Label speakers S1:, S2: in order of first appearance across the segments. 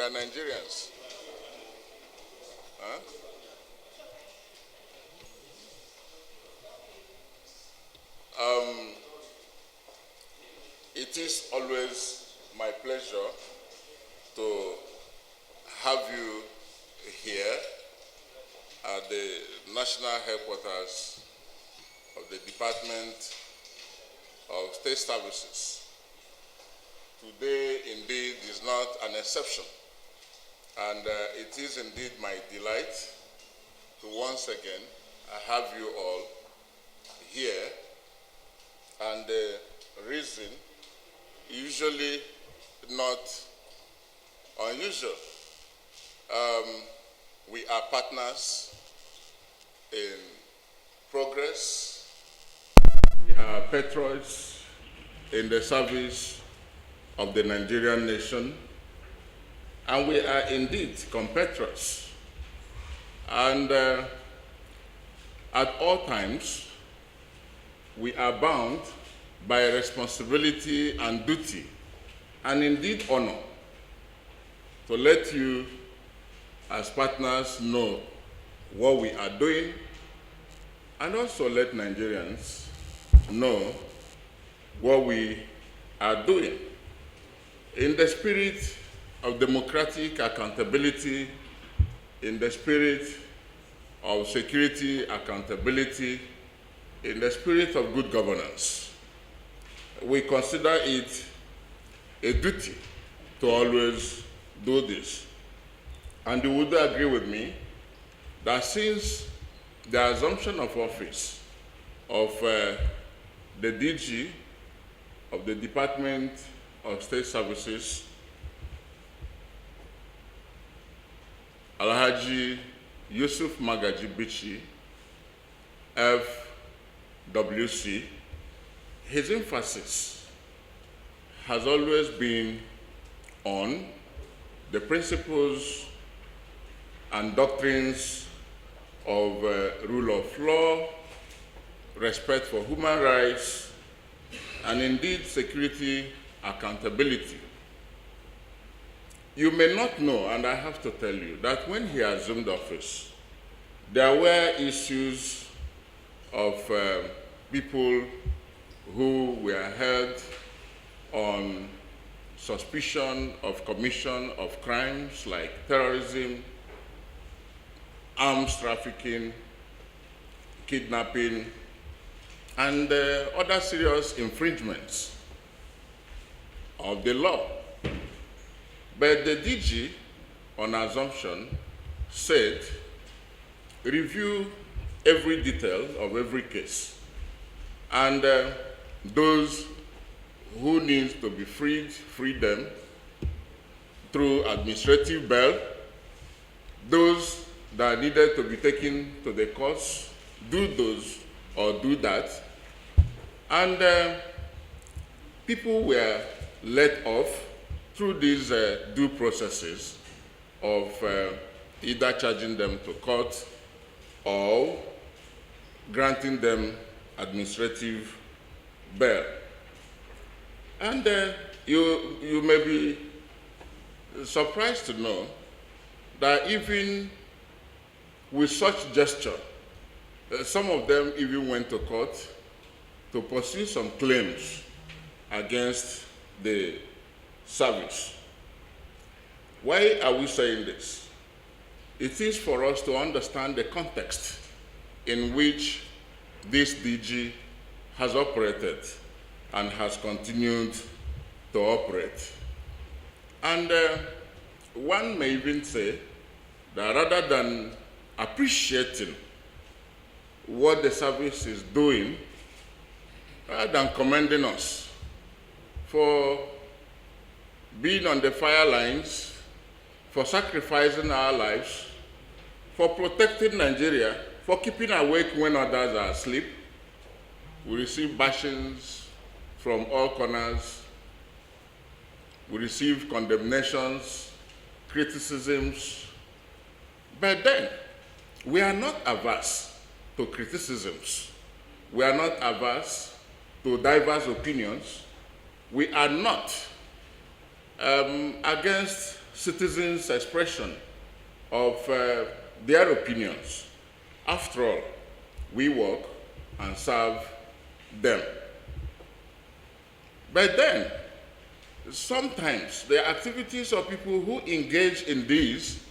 S1: are Nigerians. Huh? It is always my pleasure to have you here at the national headquarters of the Department of State Services. Today, indeed, is not an exception, and it is indeed my delight to once again have you all here. And the reason, usually not unusual. We are partners in progress. We are patriots in the service of the Nigerian nation, and we are indeed compatriots. And at all times, we are bound by responsibility and duty, and indeed honor, to let you as partners know what we are doing, and also let Nigerians know what we are doing in the spirit of democratic accountability, in the spirit of security accountability, in the spirit of good governance. We consider it a duty to always do this. And you would agree with me that since the assumption of office of the DG of the Department of State Services, Alhaji Yusuf Magaji Bichi, FWC, his emphasis has always been on the principles and doctrines of rule of law, respect for human rights, and indeed security accountability. You may not know, and I have to tell you, that when he assumed office, there were issues of people who were held on suspicion of commission of crimes like terrorism, arms trafficking, kidnapping, and other serious infringements of the law. But the DG, on assumption, said, review every detail of every case, and those who need to be freed, free them through administrative bail. Those that needed to be taken to the courts, do those or do that. And people were let off through these due processes of either charging them to court or granting them administrative bail. And you may be surprised to know that even with such gesture, some of them even went to court to pursue some claims against the service. Why are we saying this? It is for us to understand the context in which this DG has operated and has continued to operate. And one may even say that rather than appreciating what the service is doing, rather than commending us for being on the fire lines, for sacrificing our lives, for protecting Nigeria, for keeping awake when others are asleep, we receive bashings from all corners. We receive condemnations, criticisms, but then we are not averse to criticisms. We are not averse to diverse opinions. We are not against citizens' expression of their opinions. After all, we work and serve them. But then, sometimes the activities of people who engage in these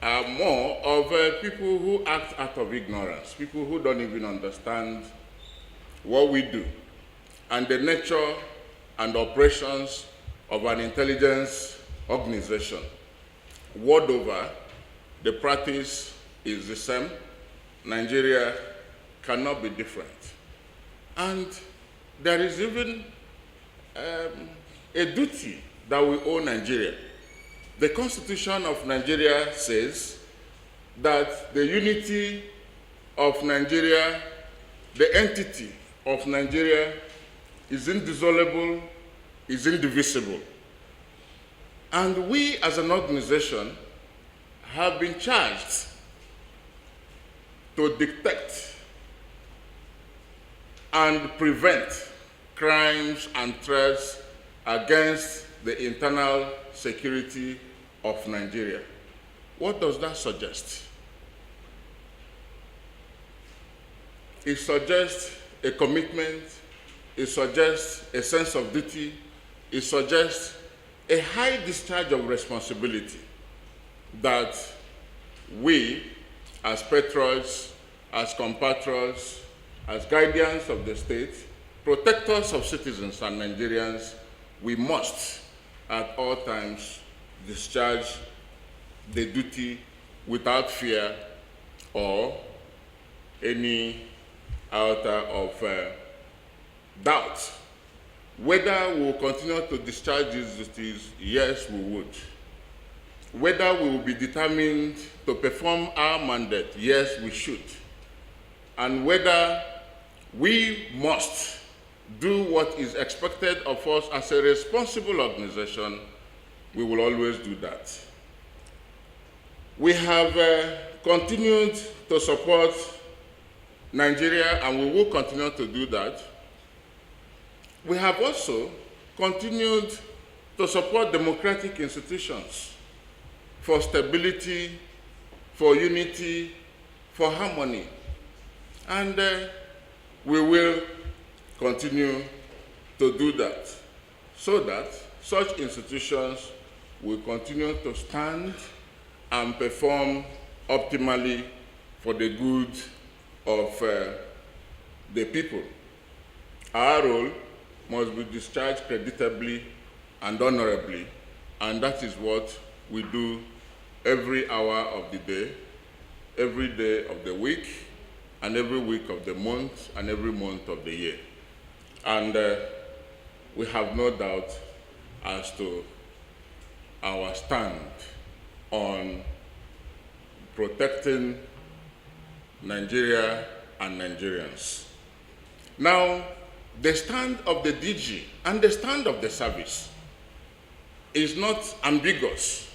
S1: are more of people who act out of ignorance, people who don't even understand what we do and the nature and operations of an intelligence organization. World over, the practice is the same. Nigeria cannot be different. And there is even a duty that we owe Nigeria. The Constitution of Nigeria says that the unity of Nigeria, the entity of Nigeria, is indissoluble, is indivisible. And we as an organization have been charged to detect and prevent crimes and threats against the internal security of Nigeria. What does that suggest? It suggests a commitment, it suggests a sense of duty, it suggests a high discharge of responsibility that we, as patriots, as compatriots, as guardians of the state, protectors of citizens and Nigerians, we must at all times discharge the duty without fear or any iota of doubt. Whether we will continue to discharge these duties, yes, we would. Whether we will be determined to perform our mandate, yes, we should. And whether we must do what is expected of us as a responsible organization, we will always do that. We have continued to support Nigeria, and we will continue to do that. We have also continued to support democratic institutions for stability, for unity, for harmony. And we will continue to do that so that such institutions will continue to stand and perform optimally for the good of the people. Our role must be discharged creditably and honorably, and that is what we do every hour of the day, every day of the week, and every week of the month, and every month of the year. And we have no doubt as to our stand on protecting Nigeria and Nigerians. Now, the stand of the DG and the stand of the service is not ambiguous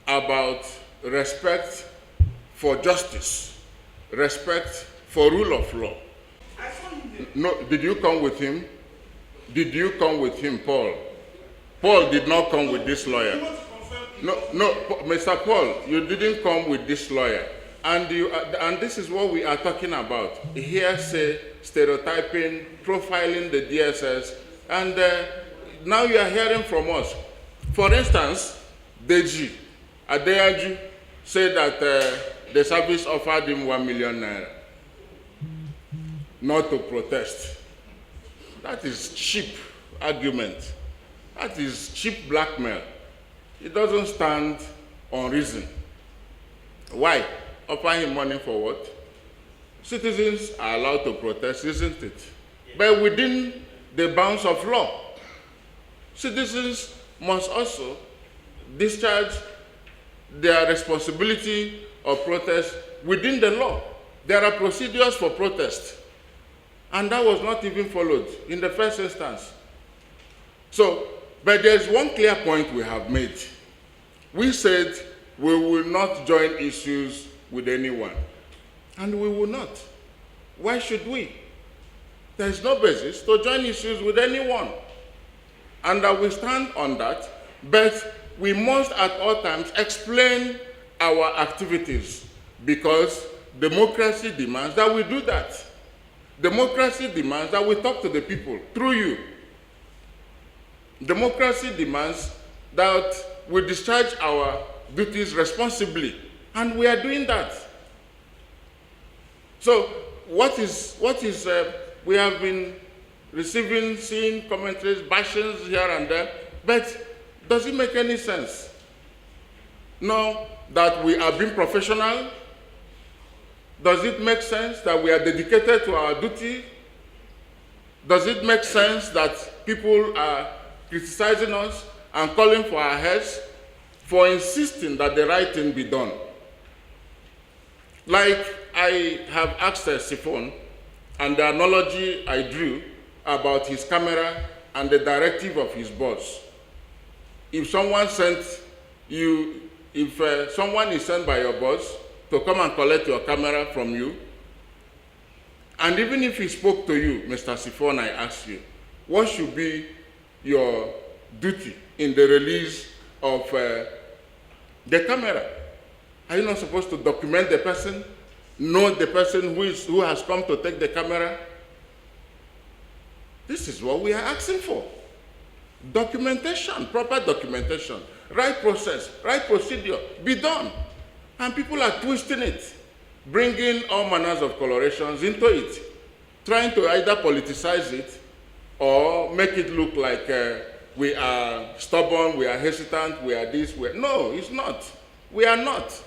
S1: about respect for justice, respect for rule of law. No, did you come with him? Did you come with him, Paul? Paul did not come with this lawyer. No, Mr. Paul, you didn't come with this lawyer. And this is what we are talking about. Hearsay, stereotyping, profiling the DSS, and now you are hearing from us. For instance, Deji Adeaju said that the service offered him 1 million naira not to protest. That is cheap argument. That is cheap blackmail. It doesn't stand on reason. Why? Offer him money for what? Citizens are allowed to protest, isn't it? But within the bounds of law. Citizens must also discharge their responsibility of protest within the law. There are procedures for protest, and that was not even followed in the first instance. So, but there's one clear point we have made. We said we will not join issues with anyone, and we will not. Why should we? There is no basis to join issues with anyone, and that we stand on that. But we must at all times explain our activities, because democracy demands that we do that. Democracy demands that we talk to the people through you. Democracy demands that we discharge our duties responsibly, and we are doing that. So we have been seeing commentaries, bashings here and there, but does it make any sense? No, that we are being professional. Does it make sense that we are dedicated to our duty? Does it make sense that people are criticizing us and calling for our heads for insisting that the right thing be done? Like I have asked Siphon, and the analogy I drew about his camera and the directive of his boss. If someone someone is sent by your boss to come and collect your camera from you, and even if he spoke to you, Mr. Siphon, I ask you, what should be your duty in the release of the camera? Are you not supposed to document the person, know the person who has come to take the camera? This is what we are asking for. Documentation, proper documentation, right process, right procedure, be done. And people are twisting it, bringing all manners of colorations into it, trying to either politicize it or make it look like we are stubborn, we are hesitant, we are this, no, it's not. We are not.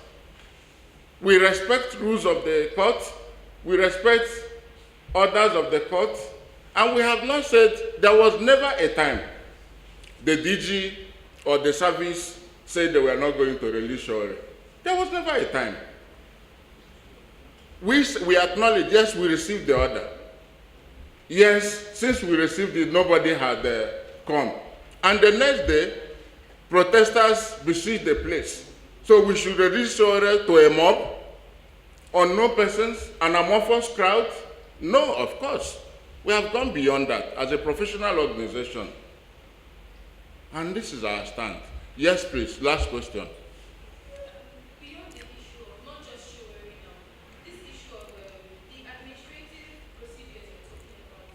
S1: We respect rules of the court, we respect orders of the court, and we have not said, there was never a time the DG or the service said they were not going to release Sowore. There was never a time. We acknowledge, yes, we received the order. Yes, since we received it, nobody had come. And the next day, protesters besieged the place. So we should release Sowore to a mob, unknown persons, an amorphous crowd? No, of course. We have gone beyond that as a professional organization. And this is our stand. Yes, please, last question.
S2: Beyond the issue of not just Sowore now, this issue of the administrative procedures you're talking about,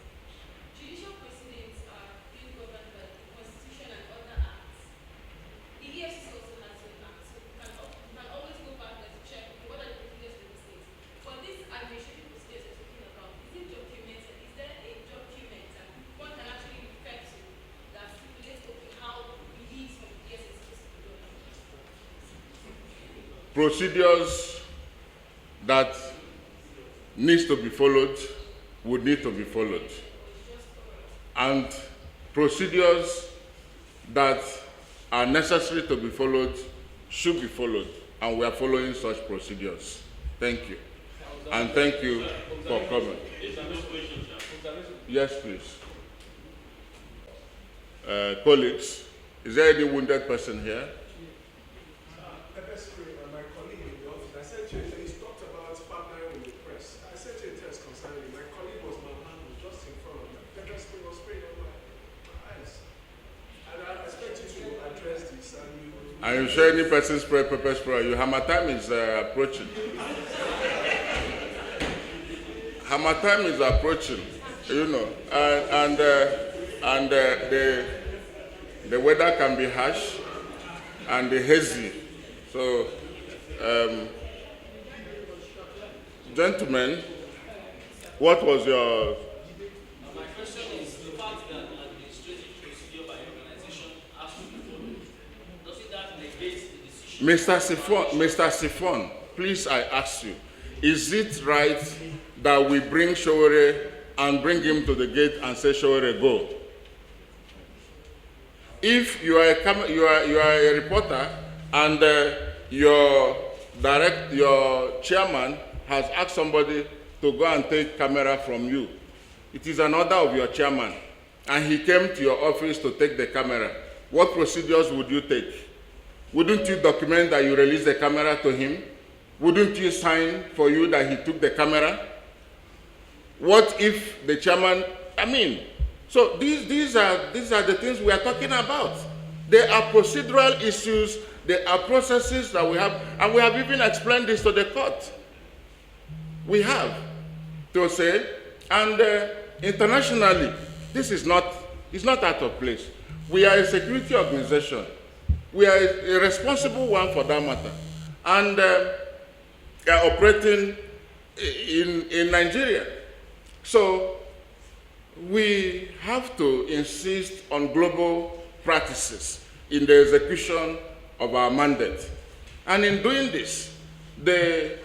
S2: judicial proceedings are being governed by the Constitution and other acts. The DSS also has an act, so you can always go back and check what are the procedures for the state. For these administrative procedures you're talking about, is it documented? Is there a document that one can actually refer to that stipulates how release from the DSS is supposed to be done?
S1: Procedures that needs to be followed would need to be followed. And procedures that are necessary to be followed should be followed. And we are following such procedures. Thank you. And thank you for coming. Yes, please. Colleagues, is there any wounded person here?
S3: Pepper spray, my colleague in the office, I sent you a text, he talked about partnering with the press. I sent you a text concerning it. My colleague was manhandled just in front of me. Pepper spray was sprayed on my eyes. And I expect you to address this.
S1: Are you sure any person spray pepper spray? Your hammer time is approaching. Hammer time is approaching, you know, and the weather can be harsh and hazy. So, gentlemen, what was your...
S4: My question is the fact that administrative procedure by organization has to be followed. Doesn't that negate the decision?
S1: Mr. Siphon, please, I ask you, is it right that we bring Sowore and bring him to the gate and say, Sowore, go? If you are a reporter and your chairman has asked somebody to go and take camera from you, it is an order of your chairman, and he came to your office to take the camera, what procedures would you take? Wouldn't you document that you released the camera to him? Wouldn't you sign for you that he took the camera? What if the chairman, so these are the things we are talking about. There are procedural issues, there are processes that we have, and we have even explained this to the court. We have to say, and internationally, this is not out of place. We are a security organization. We are a responsible one for that matter. And are operating in Nigeria. So we have to insist on global practices in the execution of our mandate. And in doing this, the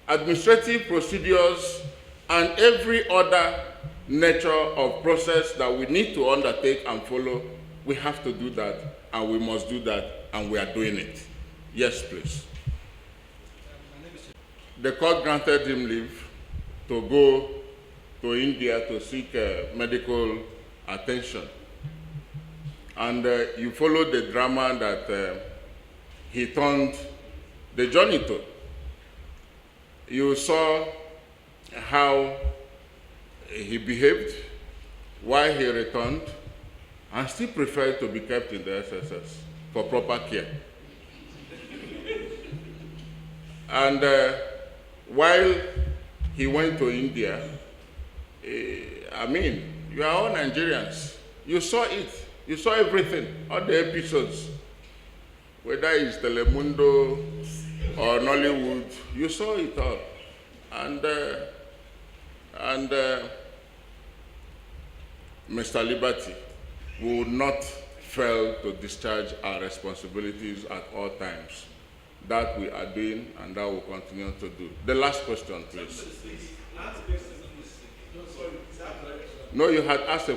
S1: administrative procedures and every other nature of process that we need to undertake and follow, we have to do that, and we must do that, and we are doing it. Yes, please. The court granted him leave to go to India to seek medical attention. And you followed the drama that he turned the journey to. You saw how he behaved, why he returned, and still preferred to be kept in the SSS for proper care. And while he went to India, I mean, you are all Nigerians. You saw it. You saw everything, all the episodes. Whether it's Telemundo or Nollywood, you saw it all. And Mr. Liberty will not fail to discharge our responsibilities at all times. That we are doing, and that will continue to do. The last question, please. No, you had asked a